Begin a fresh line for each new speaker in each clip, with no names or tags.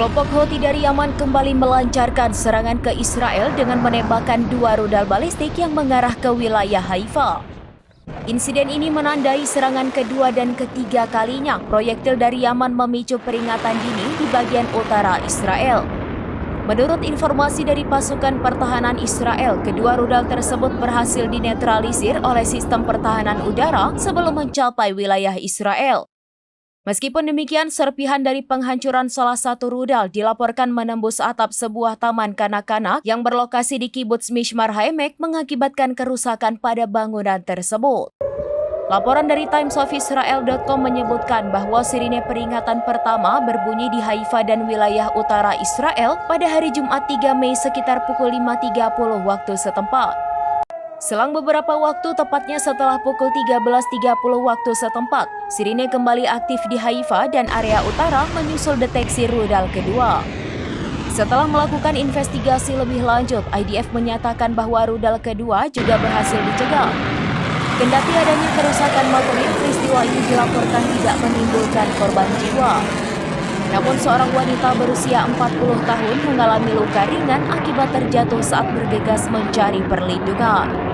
Kelompok Houthi dari Yaman kembali melancarkan serangan ke Israel dengan menembakkan 2 rudal balistik yang mengarah ke wilayah Haifa. Insiden ini menandai serangan kedua dan ketiga kalinya proyektil dari Yaman memicu peringatan dini di bagian utara Israel. Menurut informasi dari pasukan pertahanan Israel, kedua rudal tersebut berhasil dinetralisir oleh sistem pertahanan udara sebelum mencapai wilayah Israel. Meskipun demikian, serpihan dari penghancuran salah satu rudal dilaporkan menembus atap sebuah taman kanak-kanak yang berlokasi di Kibbutz Mishmar Ha'emek mengakibatkan kerusakan pada bangunan tersebut. Laporan dari timesofisrael.com menyebutkan bahwa sirine peringatan pertama berbunyi di Haifa dan wilayah utara Israel pada hari Jumat 3 Mei sekitar pukul 5.30 waktu setempat. Selang beberapa waktu, tepatnya setelah pukul 13.30 waktu setempat, sirine kembali aktif di Haifa dan area utara menyusul deteksi rudal kedua. Setelah melakukan investigasi lebih lanjut, IDF menyatakan bahwa rudal kedua juga berhasil dicegah. Kendati adanya kerusakan material, peristiwa ini dilaporkan tidak menimbulkan korban jiwa. Namun seorang wanita berusia 40 tahun mengalami luka ringan akibat terjatuh saat bergegas mencari perlindungan.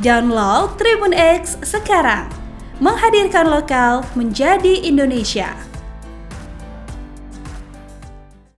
Download Tribun X sekarang, menghadirkan lokal menjadi Indonesia.